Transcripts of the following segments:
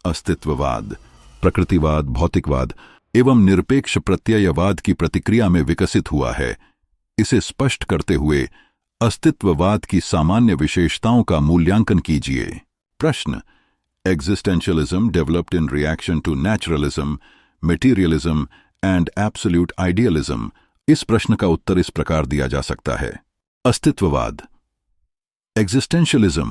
अस्तित्ववाद, प्रकृतिवाद, भौतिकवाद एवं निरपेक्ष प्रत्ययवाद की प्रतिक्रिया में विकसित हुआ है। इसे स्पष्ट करते हुए अस्तित्ववाद की सामान्य विशेषताओं का मूल्यांकन कीजिए। प्रश्न: Existentialism developed in reaction to naturalism, materialism and absolute idealism। इस प्रश्न का उत्तर इस प्रकार दिया जा सकता है। अस्तित्ववाद। Existentialism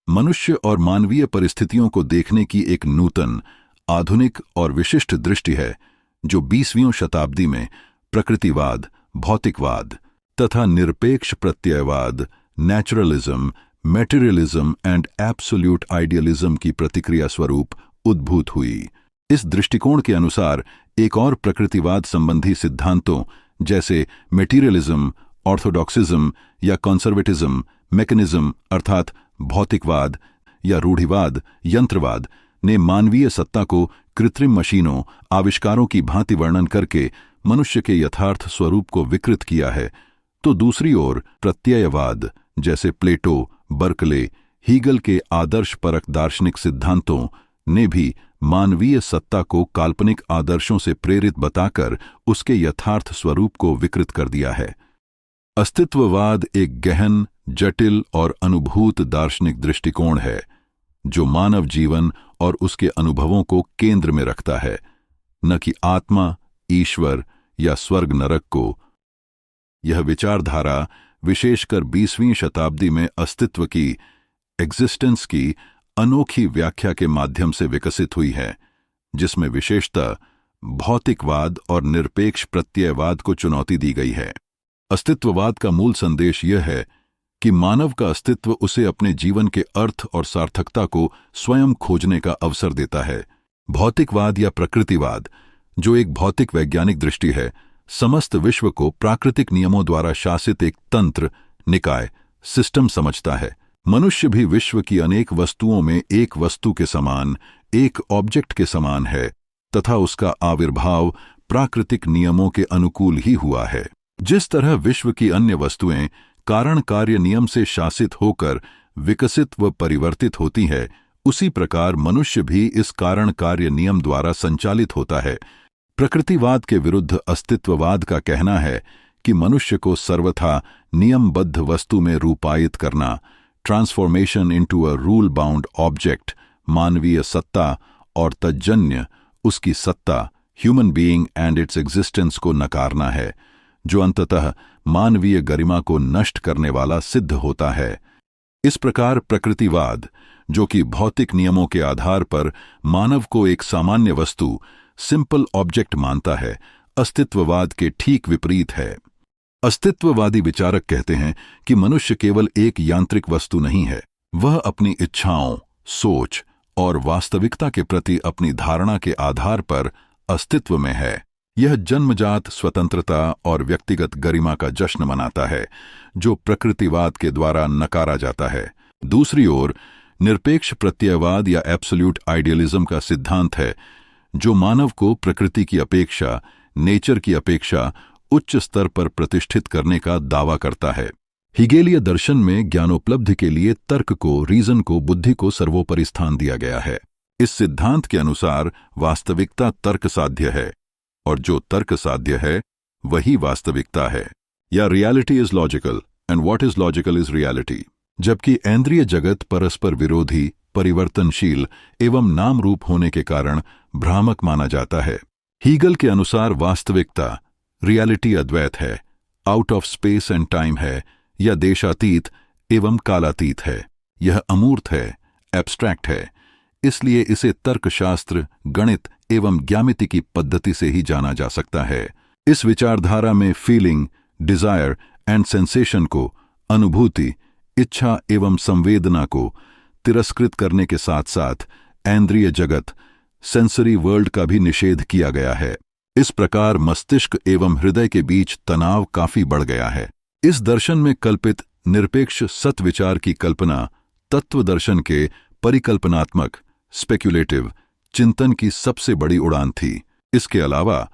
मनुष्य और मानवीय परिस्थितियों को देखने की एक नूतन, आधुनिक और विशिष्ट दृष्टि है जो 20वीं शताब्दी में प्रकृतिवाद, भौतिकवाद तथा निरपेक्ष प्रत्ययवाद, naturalism, materialism and absolute idealism की प्रतिक्रिया स्वरूप उद्भूत हुई। इस दृष्टिकोण के अनुसार एक और प्रकृतिवाद संबंधी सिद्धांतों जैसे मेटीरियलिज्म, ऑर्थोडॉक्सिज्म या कंजर्वेटिज्म, मैकेनिज्म अर्थात भौतिकवाद या रूढ़िवाद, यंत्रवाद ने मानवीय सत्ता को कृत्रिम मशीनों, आविष्कारों की भांति वर्णन करके मनुष्य के यथार्थ स्वरूप को विकृत किया है, तो दूसरी ओर प्रत्ययवाद जैसे प्लेटो, बर्कले, हीगल के आदर्शपरक दार्शनिक सिद्धांतों ने भी मानवीय सत्ता को काल्पनिक आदर्शों से प्रेरित बताकर उसके यथार्थ स्वरूप को विकृत कर दिया है। अस्तित्ववाद एक गहन, जटिल और अनुभूत दार्शनिक दृष्टिकोण है जो मानव जीवन और उसके अनुभवों को केंद्र में रखता है, न कि आत्मा, ईश्वर या स्वर्ग नरक को। यह विचारधारा विशेषकर 20वीं शताब्दी में अस्तित्व की, एग्जिस्टेंस की अनोखी व्याख्या के माध्यम से विकसित हुई है, जिसमें विशेषतः भौतिकवाद और निरपेक्ष प्रत्ययवाद को चुनौती दी गई है। अस्तित्ववाद का मूल संदेश यह है कि मानव का अस्तित्व उसे अपने जीवन के अर्थ और सार्थकता को स्वयं खोजने का अवसर देता है। भौतिकवाद या प्रकृतिवाद, जो एक भौतिक वैज्ञानिक दृष्टि है, समस्त विश्व को प्राकृतिक नियमों द्वारा शासित एक तंत्र, निकाय, सिस्टम समझता है। मनुष्य भी विश्व की अनेक वस्तुओं में एक वस्तु के समान, एक ऑब्जेक्ट के समान है तथा उसका आविर्भाव प्राकृतिक नियमों के अनुकूल ही हुआ है। जिस तरह विश्व की अन्य वस्तुएं कारण कार्य नियम से शासित होकर विकसित व परिवर्तित होती है, उसी प्रकार मनुष्य भी इस कारण कार्य नियम द्वारा संचालित होता है। प्रकृतिवाद के विरुद्ध अस्तित्ववाद का कहना है कि मनुष्य को सर्वथा नियमबद्ध वस्तु में रूपायित करना, transformation into a rule bound object, मानवीय सत्ता और तज्जन्य उसकी सत्ता, human being and its existence को नकारना है, जो अंततः मानवीय गरिमा को नष्ट करने वाला सिद्ध होता है। इस प्रकार प्रकृतिवाद, जो कि भौतिक नियमों के आधार पर मानव को एक सामान्य वस्तु, सिंपल ऑब्जेक्ट मानता है, अस्तित्ववाद के ठीक विपरीत है। अस्तित्ववादी विचारक कहते हैं कि मनुष्य केवल एक यांत्रिक वस्तु नहीं है, वह अपनी इच्छाओं, सोच और वास्तविकता के प्रति अपनी धारणा के आधार पर अस्तित्व में है। यह जन्मजात स्वतंत्रता और व्यक्तिगत गरिमा का जश्न मनाता है, जो प्रकृतिवाद के द्वारा नकारा जाता है। दूसरी ओर निरपेक्ष प्रत्ययवाद या एब्सोल्यूट आइडियलिज्म का सिद्धांत है, जो मानव को प्रकृति की अपेक्षा, नेचर की अपेक्षा उच्च स्तर पर प्रतिष्ठित करने का दावा करता है। हिगेलीय दर्शन में ज्ञानोपलब्धि के लिए तर्क को, रीजन को, बुद्धि को सर्वोपरि स्थान दिया गया है। इस सिद्धांत के अनुसार वास्तविकता तर्क साध्य है और जो तर्क साध्य है वही वास्तविकता है, या reality is logical and what is logical is reality. जबकि इंद्रिय जगत परस्पर विरोधी, परिवर्तनशील एवं नाम रूप होने के कारण भ्रामक माना जाता है। हीगल के अनुसार वास्तविकता, रियलिटी अद्वैत है, out of space and time है या देशातीत एवं कालातीत है। यह अमूर्त है, एब्स्ट्रैक्ट है, इसलिए इसे तर्कशास्त्र, गणित एवं ज्यामिति की पद्धति से ही जाना जा सकता है। इस विचारधारा में फीलिंग, डिजायर एंड सेंसेशन को, अनुभूति, इच्छा एवं संवेदना को तिरस्कृत करने के साथ साथ इंद्रिय जगत, सेंसरी वर्ल्ड का भी निषेध किया गया है। इस प्रकार मस्तिष्क एवं हृदय के बीच तनाव काफी बढ़ गया है। इस दर्शन में कल्पित निरपेक्ष सत विचार की कल्पना तत्व दर्शन के परिकल्पनात्मक, स्पेक्युलेटिव चिंतन की सबसे बड़ी उड़ान थी। इसके अलावा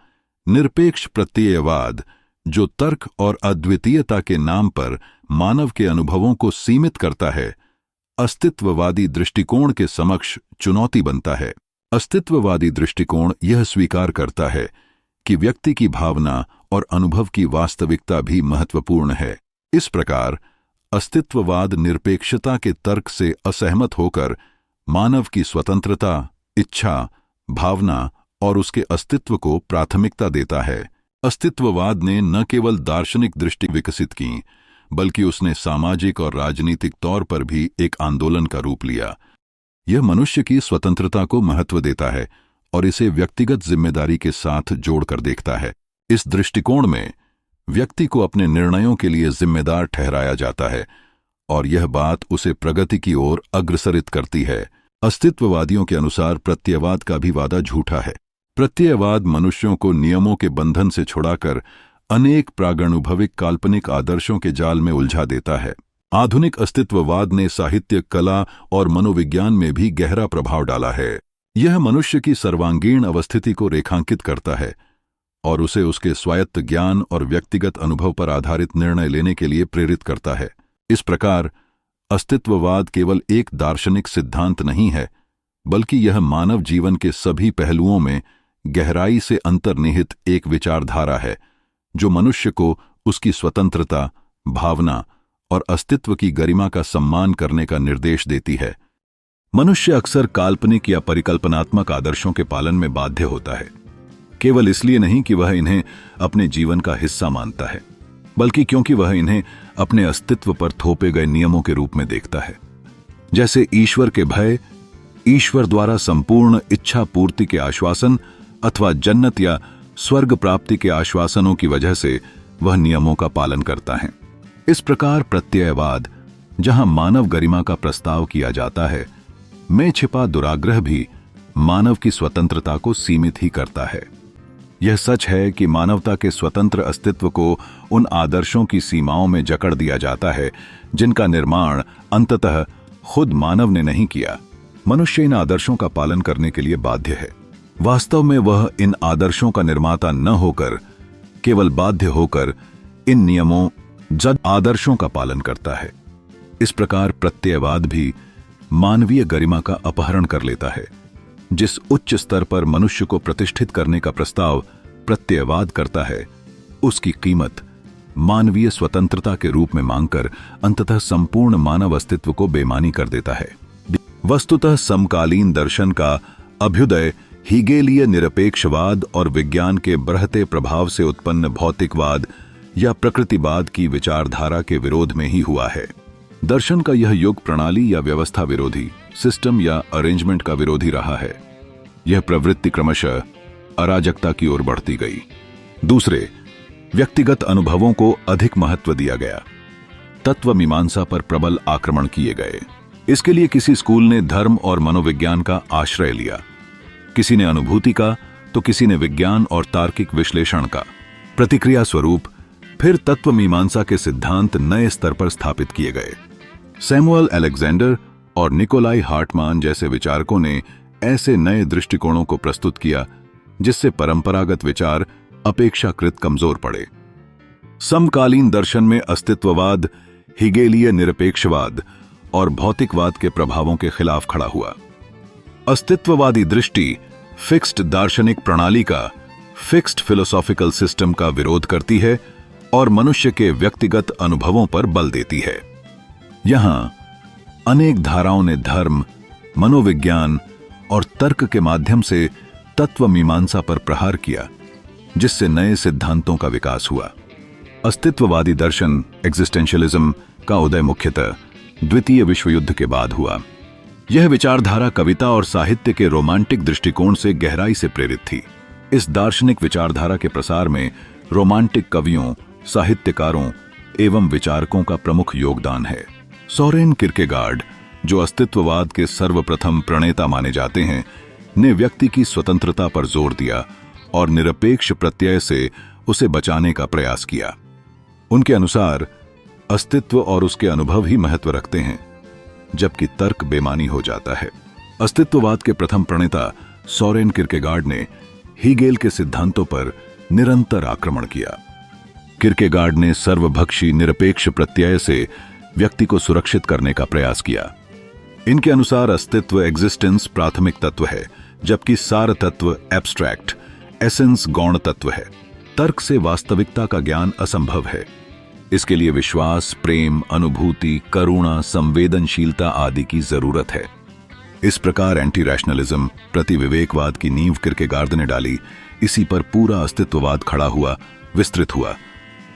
निरपेक्ष प्रत्ययवाद, जो तर्क और अद्वितीयता के नाम पर मानव के अनुभवों को सीमित करता है, अस्तित्ववादी दृष्टिकोण के समक्ष चुनौती बनता है। अस्तित्ववादी दृष्टिकोण यह स्वीकार करता है कि व्यक्ति की भावना और अनुभव की वास्तविकता भी महत्वपूर्ण है। इस प्रकार अस्तित्ववाद निरपेक्षता के तर्क से असहमत होकर मानव की स्वतंत्रता, इच्छा, भावना और उसके अस्तित्व को प्राथमिकता देता है। अस्तित्ववाद ने न केवल दार्शनिक दृष्टि विकसित की, बल्कि उसने सामाजिक और राजनीतिक तौर पर भी एक आंदोलन का रूप लिया। यह मनुष्य की स्वतंत्रता को महत्व देता है और इसे व्यक्तिगत जिम्मेदारी के साथ जोड़कर देखता है। इस दृष्टिकोण में व्यक्ति को अपने निर्णयों के लिए जिम्मेदार ठहराया जाता है और यह बात उसे प्रगति की ओर अग्रसरित करती है। अस्तित्ववादियों के अनुसार प्रत्ययवाद का भी वादा झूठा है। प्रत्ययवाद मनुष्यों को नियमों के बंधन से छुड़ाकर अनेक प्रागनुभविक काल्पनिक आदर्शों के जाल में उलझा देता है। आधुनिक अस्तित्ववाद ने साहित्य, कला और मनोविज्ञान में भी गहरा प्रभाव डाला है। यह मनुष्य की सर्वांगीण अवस्थिति को रेखांकित करता है और उसे उसके स्वायत्त ज्ञान और व्यक्तिगत अनुभव पर आधारित निर्णय लेने के लिए प्रेरित करता है। इस प्रकार अस्तित्ववाद केवल एक दार्शनिक सिद्धांत नहीं है, बल्कि यह मानव जीवन के सभी पहलुओं में गहराई से अंतर्निहित एक विचारधारा है, जो मनुष्य को उसकी स्वतंत्रता, भावना और अस्तित्व की गरिमा का सम्मान करने का निर्देश देती है। मनुष्य अक्सर काल्पनिक या परिकल्पनात्मक आदर्शों के पालन में बाध्य होता है, केवल इसलिए नहीं कि वह इन्हें अपने जीवन का हिस्सा मानता है, बल्कि क्योंकि वह इन्हें अपने अस्तित्व पर थोपे गए नियमों के रूप में देखता है। जैसे ईश्वर के भय, ईश्वर द्वारा संपूर्ण इच्छा पूर्ति के आश्वासन अथवा जन्नत या स्वर्ग प्राप्ति के आश्वासनों की वजह से वह नियमों का पालन करता है। इस प्रकार प्रत्ययवाद, जहां मानव गरिमा का प्रस्ताव किया जाता है, में छिपा दुराग्रह भी मानव की स्वतंत्रता को सीमित ही करता है। यह सच है कि मानवता के स्वतंत्र अस्तित्व को उन आदर्शों की सीमाओं में जकड़ दिया जाता है जिनका निर्माण अंततः खुद मानव ने नहीं किया। मनुष्य इन आदर्शों का पालन करने के लिए बाध्य है। वास्तव में वह इन आदर्शों का निर्माता न होकर केवल बाध्य होकर इन नियमों, जड़ आदर्शों का पालन करता है। इस प्रकार प्रत्ययवाद भी मानवीय गरिमा का अपहरण कर लेता है। जिस उच्च स्तर पर मनुष्य को प्रतिष्ठित करने का प्रस्ताव प्रत्ययवाद करता है, उसकी कीमत मानवीय स्वतंत्रता के रूप में मांगकर अंततः संपूर्ण मानव अस्तित्व को बेमानी कर देता है। वस्तुतः समकालीन दर्शन का अभ्युदय हीगेलीय निरपेक्षवाद और विज्ञान के बढ़ते प्रभाव से उत्पन्न भौतिकवाद या प्रकृतिवाद की विचारधारा के विरोध में ही हुआ है। दर्शन का यह युग प्रणाली या व्यवस्था विरोधी, सिस्टम या अरेंजमेंट का विरोधी रहा है। यह प्रवृत्ति क्रमशः अराजकता की ओर बढ़ती गई। दूसरे, व्यक्तिगत अनुभवों को अधिक महत्व दिया गया। तत्व मीमांसा पर प्रबल आक्रमण किए गए। इसके लिए किसी स्कूल ने धर्म और मनोविज्ञान का आश्रय लिया, किसी ने अनुभूति का, तो किसी ने विज्ञान और तार्किक विश्लेषण का। प्रतिक्रिया स्वरूप फिर तत्व मीमांसा के सिद्धांत नए स्तर पर स्थापित किए गए। सैमुअल अलेक्जेंडर और निकोलाई हार्टमान जैसे विचारकों ने ऐसे नए दृष्टिकोणों को प्रस्तुत किया जिससे परंपरागत विचार अपेक्षाकृत कमजोर पड़े। समकालीन दर्शन में अस्तित्ववाद, हीगेलीय निरपेक्षवाद और भौतिकवाद के प्रभावों के खिलाफ खड़ा हुआ। अस्तित्ववादी दृष्टि फिक्स्ड दार्शनिक प्रणाली का, फिक्स्ड फिलोसॉफिकल सिस्टम का विरोध करती है और मनुष्य के व्यक्तिगत अनुभवों पर बल देती है। यहां अनेक धाराओं ने धर्म, मनोविज्ञान और तर्क के माध्यम से तत्व मीमांसा पर प्रहार किया, जिससे नए सिद्धांतों का विकास हुआ। अस्तित्ववादी दर्शन, एग्जिस्टेंशियलिज्म का उदय मुख्यतः द्वितीय विश्व युद्ध के बाद हुआ। यह विचारधारा कविता और साहित्य के रोमांटिक दृष्टिकोण से गहराई से प्रेरित थी। इस दार्शनिक विचारधारा के प्रसार में रोमांटिक कवियों, साहित्यकारों एवं विचारकों का प्रमुख योगदान है। सोरेन किरकेगार्ड, जो अस्तित्ववाद के सर्वप्रथम प्रणेता माने जाते हैं, ने व्यक्ति की स्वतंत्रता पर जोर दिया और निरपेक्ष प्रत्यय से उसे बचाने का प्रयास किया। उनके अनुसार अस्तित्व और उसके अनुभव ही महत्व रखते हैं, जबकि तर्क बेमानी हो जाता है। अस्तित्ववाद के प्रथम प्रणेता सोरेन किरकेगार्ड ने हीगेल के सिद्धांतों पर निरंतर आक्रमण किया। किरकेगार्ड ने सर्वभक्षी निरपेक्ष प्रत्यय से व्यक्ति को सुरक्षित करने का प्रयास किया। इनके अनुसार अस्तित्व एग्जिस्टेंस प्राथमिक तत्व है, जबकि सार तत्व एब्स्ट्रैक्ट एसेंस गौण तत्व है। तर्क से वास्तविकता का ज्ञान असंभव है। इसके लिए विश्वास, प्रेम, अनुभूति, करुणा, संवेदनशीलता आदि की जरूरत है। इस प्रकार एंटी रैशनलिज्म प्रति विवेकवाद की नींव किरकेगार्द ने डाली। इसी पर पूरा अस्तित्ववाद खड़ा हुआ, विस्तृत हुआ।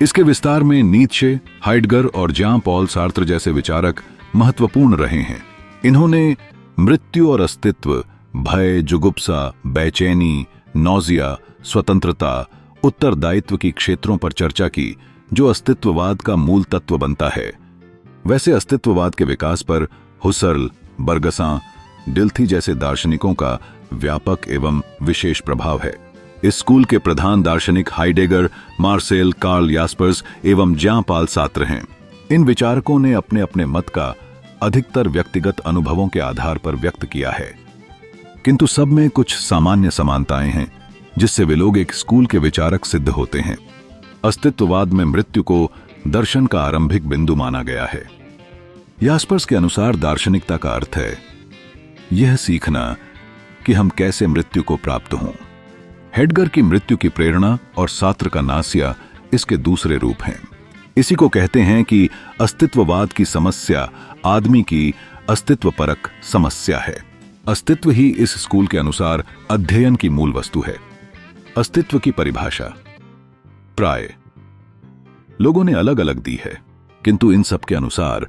इसके विस्तार में नीत्शे, हाइडगर और जां पॉल सार्त्र जैसे विचारक महत्वपूर्ण रहे हैं। इन्होंने मृत्यु और अस्तित्व, भय, जुगुप्सा, बेचैनी, नौजिया, स्वतंत्रता, उत्तरदायित्व की क्षेत्रों पर चर्चा की, जो अस्तित्ववाद का मूल तत्व बनता है। वैसे अस्तित्ववाद के विकास पर हुसर्ल, बर्गसां, डिल्थी जैसे दार्शनिकों का व्यापक एवं विशेष प्रभाव है। इस स्कूल के प्रधान दार्शनिक हाइडेगर, मार्सेल, कार्ल यास्पर्स एवं जां पॉल सार्त्र हैं। इन विचारकों ने अपने अपने मत का अधिकतर व्यक्तिगत अनुभवों के आधार पर व्यक्त किया है, किंतु सब में कुछ सामान्य समानताएं हैं जिससे वे लोग एक स्कूल के विचारक सिद्ध होते हैं। अस्तित्ववाद में मृत्यु को दर्शन का आरंभिक बिंदु माना गया है। यास्पर्स के अनुसार दार्शनिकता का अर्थ है यह सीखना कि हम कैसे मृत्यु को प्राप्त हों। हेडगर की मृत्यु की प्रेरणा और सार्त्र का नासिया इसके दूसरे रूप हैं। इसी को कहते हैं कि अस्तित्ववाद की समस्या आदमी की अस्तित्वपरक समस्या है। अस्तित्व ही इस स्कूल के अनुसार अध्ययन की मूल वस्तु है। अस्तित्व की परिभाषा प्राय लोगों ने अलग अलग दी है, किंतु इन सब के अनुसार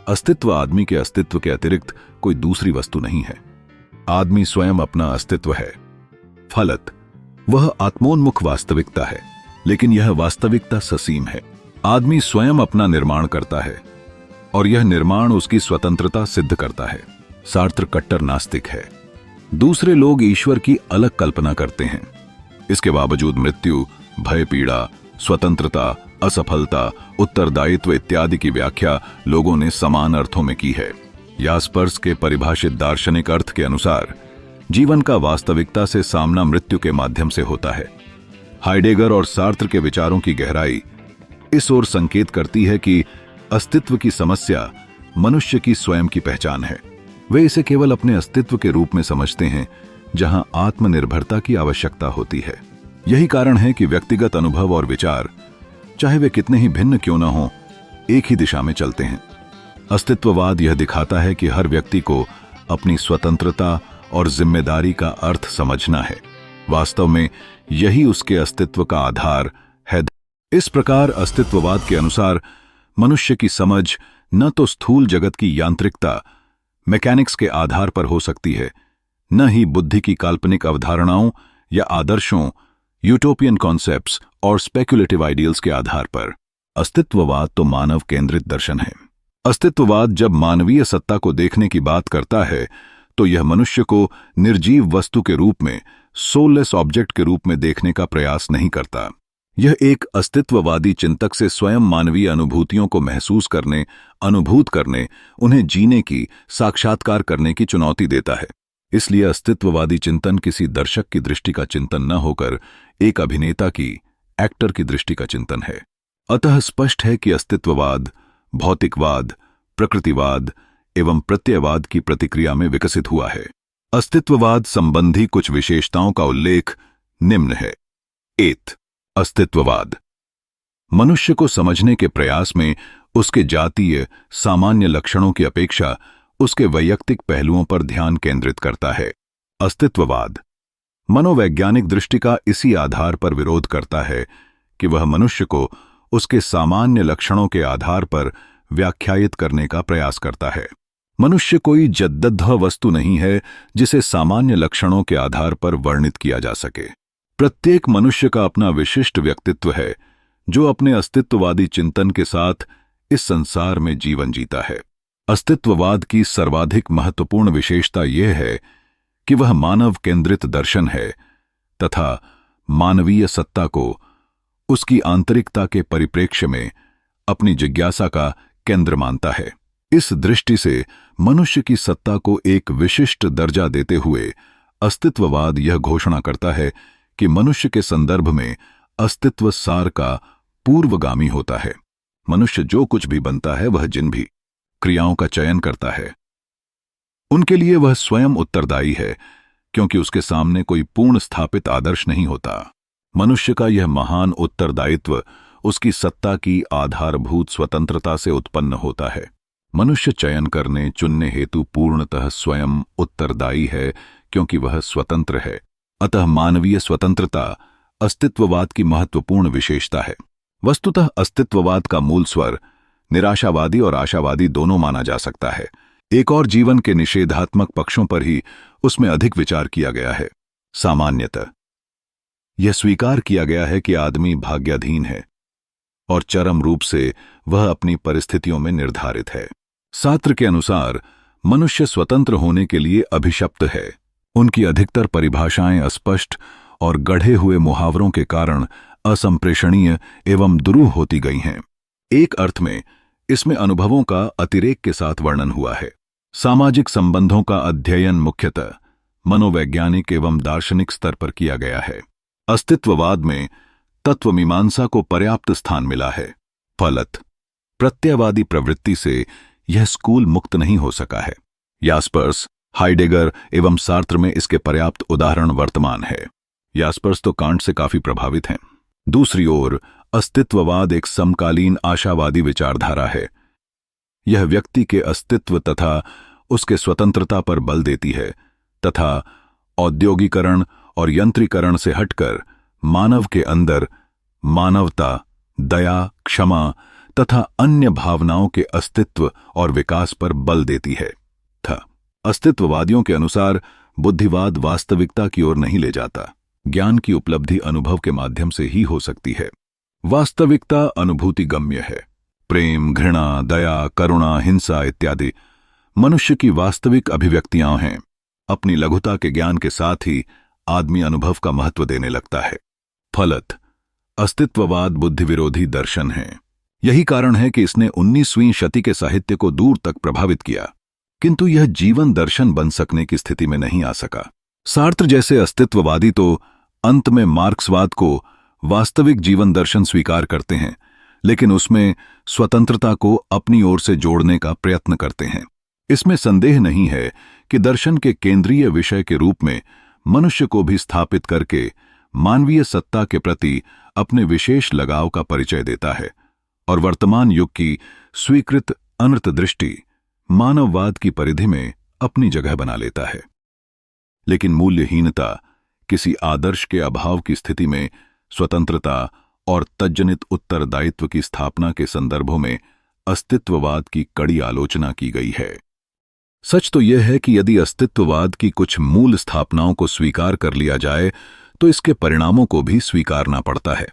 अस्तित्व आदमी के अस्तित्व के अतिरिक्त कोई दूसरी वस्तु नहीं है। आदमी स्वयं अपना अस्तित्व है। फलत वह आत्मोन्मुख वास्तविकता है, लेकिन यह वास्तविकता ससीम है। आदमी स्वयं अपना निर्माण करता है और यह निर्माण उसकी स्वतंत्रता सिद्ध करता है। सार्त्र कट्टर नास्तिक है। दूसरे लोग ईश्वर की अलग कल्पना करते हैं। इसके बावजूद मृत्यु, भय, पीड़ा, स्वतंत्रता, असफलता, उत्तरदायित्व इत्यादि की व्याख्या लोगों ने समान अर्थों में की है। यास्पर्स के परिभाषित दार्शनिक अर्थ के अनुसार जीवन का वास्तविकता से सामना मृत्यु के माध्यम से होता है। हाइडेगर और सार्त्र के विचारों की गहराई इस ओर संकेत करती है कि अस्तित्व की समस्या मनुष्य की स्वयं की पहचान है। वे इसे केवल अपने अस्तित्व के रूप में समझते हैं, जहां आत्मनिर्भरता की आवश्यकता होती है। यही कारण है कि व्यक्तिगत अनुभव और विचार, चाहे वे कितने ही भिन्न क्यों न हों, एक ही दिशा में चलते हैं। अस्तित्ववाद यह दिखाता है कि हर व्यक्ति को अपनी स्वतंत्रता और जिम्मेदारी का अर्थ समझना है। वास्तव में यही उसके अस्तित्व का आधार है। इस प्रकार अस्तित्ववाद के अनुसार मनुष्य की समझ न तो स्थूल जगत की यांत्रिकता, मैकेनिक्स के आधार पर हो सकती है, न ही बुद्धि की काल्पनिक अवधारणाओं या आदर्शों, यूटोपियन कॉन्सेप्ट्स और स्पेक्युलेटिव आइडियल्स के आधार पर। अस्तित्ववाद तो मानव केंद्रित दर्शन है। अस्तित्ववाद जब मानवीय सत्ता को देखने की बात करता है तो यह मनुष्य को निर्जीव वस्तु के रूप में, सोललेस ऑब्जेक्ट के रूप में देखने का प्रयास नहीं करता। यह एक अस्तित्ववादी चिंतक से स्वयं मानवीय अनुभूतियों को महसूस करने, अनुभूत करने, उन्हें जीने की, साक्षात्कार करने की चुनौती देता है। इसलिए अस्तित्ववादी चिंतन किसी दर्शक की दृष्टि का चिंतन न होकर एक अभिनेता की, एक्टर की दृष्टि का चिंतन है। अतः स्पष्ट है कि अस्तित्ववाद भौतिकवाद, प्रकृतिवाद एवं प्रत्ययवाद की प्रतिक्रिया में विकसित हुआ है। अस्तित्ववाद संबंधी कुछ विशेषताओं का उल्लेख निम्न है। एत अस्तित्ववाद मनुष्य को समझने के प्रयास में उसके जातीय सामान्य लक्षणों की अपेक्षा उसके वैयक्तिक पहलुओं पर ध्यान केंद्रित करता है। अस्तित्ववाद मनोवैज्ञानिक दृष्टि का इसी आधार पर विरोध करता है कि वह मनुष्य को उसके सामान्य लक्षणों के आधार पर व्याख्यायित करने का प्रयास करता है। मनुष्य कोई जद्दद्ध वस्तु नहीं है जिसे सामान्य लक्षणों के आधार पर वर्णित किया जा सके। प्रत्येक मनुष्य का अपना विशिष्ट व्यक्तित्व है जो अपने अस्तित्ववादी चिंतन के साथ इस संसार में जीवन जीता है। अस्तित्ववाद की सर्वाधिक महत्वपूर्ण विशेषता यह है कि वह मानव केंद्रित दर्शन है तथा मानवीय सत्ता को उसकी आंतरिकता के परिप्रेक्ष्य में अपनी जिज्ञासा का केंद्र मानता है। इस दृष्टि से मनुष्य की सत्ता को एक विशिष्ट दर्जा देते हुए अस्तित्ववाद यह घोषणा करता है कि मनुष्य के संदर्भ में अस्तित्व सार का पूर्वगामी होता है। मनुष्य जो कुछ भी बनता है वह जिन भी क्रियाओं का चयन करता है उनके लिए वह स्वयं उत्तरदायी है, क्योंकि उसके सामने कोई पूर्ण स्थापित आदर्श नहीं होता। मनुष्य का यह महान उत्तरदायित्व उसकी सत्ता की आधारभूत स्वतंत्रता से उत्पन्न होता है। मनुष्य चयन करने चुनने हेतु पूर्णतः स्वयं उत्तरदायी है, क्योंकि वह स्वतंत्र है। अतः मानवीय स्वतंत्रता अस्तित्ववाद की महत्वपूर्ण विशेषता है। वस्तुतः अस्तित्ववाद का मूल स्वर निराशावादी और आशावादी दोनों माना जा सकता है। एक और जीवन के निषेधात्मक पक्षों पर ही उसमें अधिक विचार किया गया है। सामान्यतः यह स्वीकार किया गया है कि आदमी भाग्याधीन है और चरम रूप से वह अपनी परिस्थितियों में निर्धारित है। सार्त्र के अनुसार मनुष्य स्वतंत्र होने के लिए अभिशप्त है। उनकी अधिकतर परिभाषाएं अस्पष्ट और गढ़े हुए मुहावरों के कारण असंप्रेषणीय एवं दुरूह होती गई हैं। एक अर्थ में इसमें अनुभवों का अतिरेक के साथ वर्णन हुआ है। सामाजिक संबंधों का अध्ययन मुख्यतः मनोवैज्ञानिक एवं दार्शनिक स्तर पर किया गया है। अस्तित्ववाद में तत्वमीमांसा को पर्याप्त स्थान मिला है। फलत प्रत्ययवादी प्रवृत्ति से यह स्कूल मुक्त नहीं हो सका है। यास्पर्स, हाइडेगर एवं सार्त्र में इसके पर्याप्त उदाहरण वर्तमान है। यास्पर्स तो कांट से काफी प्रभावित हैं। दूसरी ओर अस्तित्ववाद एक समकालीन आशावादी विचारधारा है। यह व्यक्ति के अस्तित्व तथा उसके स्वतंत्रता पर बल देती है तथा औद्योगिकरण और यंत्रीकरण से हटकर मानव के अंदर मानवता, दया, क्षमा तथा अन्य भावनाओं के अस्तित्व और विकास पर बल देती है। अस्तित्ववादियों के अनुसार बुद्धिवाद वास्तविकता की ओर नहीं ले जाता। ज्ञान की उपलब्धि अनुभव के माध्यम से ही हो सकती है। वास्तविकता अनुभूति गम्य है। प्रेम, घृणा, दया, करुणा, हिंसा इत्यादि मनुष्य की वास्तविक अभिव्यक्तियां हैं। अपनी लघुता के ज्ञान के साथ ही आदमी अनुभव का महत्व देने लगता है। फलत अस्तित्ववाद बुद्धि विरोधी दर्शन है। यही कारण है कि इसने 19वीं शती के साहित्य को दूर तक प्रभावित किया, किंतु यह जीवन दर्शन बन सकने की स्थिति में नहीं आ सका। सार्त्र जैसे अस्तित्ववादी तो अंत में मार्क्सवाद को वास्तविक जीवन दर्शन स्वीकार करते हैं, लेकिन उसमें स्वतंत्रता को अपनी ओर से जोड़ने का प्रयत्न करते हैं। इसमें संदेह नहीं है कि दर्शन के केंद्रीय विषय के रूप में मनुष्य को भी स्थापित करके मानवीय सत्ता के प्रति अपने विशेष लगाव का परिचय देता है और वर्तमान युग की स्वीकृत अंतर्दृष्टि मानववाद की परिधि में अपनी जगह बना लेता है। लेकिन मूल्यहीनता, किसी आदर्श के अभाव की स्थिति में स्वतंत्रता और तज्जनित उत्तरदायित्व की स्थापना के संदर्भों में अस्तित्ववाद की कड़ी आलोचना की गई है। सच तो यह है कि यदि अस्तित्ववाद की कुछ मूल स्थापनाओं को स्वीकार कर लिया जाए तो इसके परिणामों को भी स्वीकारना पड़ता है।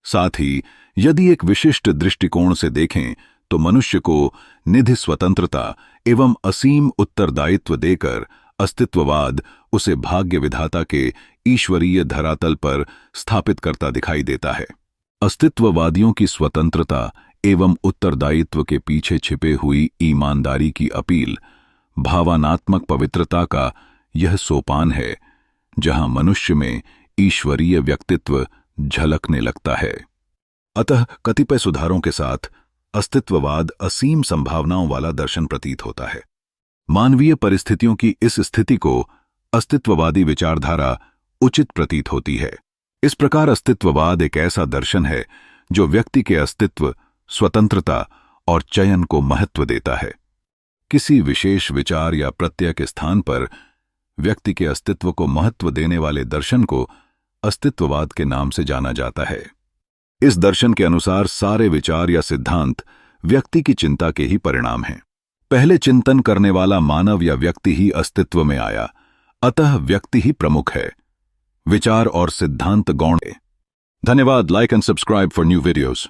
साथ ही यदि एक विशिष्ट दृष्टिकोण से देखें तो मनुष्य को निधि स्वतंत्रता एवं असीम उत्तरदायित्व देकर अस्तित्ववाद उसे भाग्य विधाता के ईश्वरीय धरातल पर स्थापित करता दिखाई देता है। अस्तित्ववादियों की स्वतंत्रता एवं उत्तरदायित्व के पीछे छिपे हुई ईमानदारी की अपील भावनात्मक पवित्रता का यह सोपान है जहां मनुष्य में ईश्वरीय व्यक्तित्व झलकने लगता है। अतः कतिपय सुधारों के साथ अस्तित्ववाद असीम संभावनाओं वाला दर्शन प्रतीत होता है। मानवीय परिस्थितियों की इस स्थिति को अस्तित्ववादी विचारधारा उचित प्रतीत होती है। इस प्रकार अस्तित्ववाद एक ऐसा दर्शन है जो व्यक्ति के अस्तित्व, स्वतंत्रता और चयन को महत्व देता है। किसी विशेष विचार या प्रत्यय के स्थान पर व्यक्ति के अस्तित्व को महत्व देने वाले दर्शन को अस्तित्ववाद के नाम से जाना जाता है। इस दर्शन के अनुसार सारे विचार या सिद्धांत व्यक्ति की चिंता के ही परिणाम हैं। पहले चिंतन करने वाला मानव या व्यक्ति ही अस्तित्व में आया, अतः व्यक्ति ही प्रमुख है। विचार और सिद्धांत गौण है। धन्यवाद। Like and subscribe for new videos.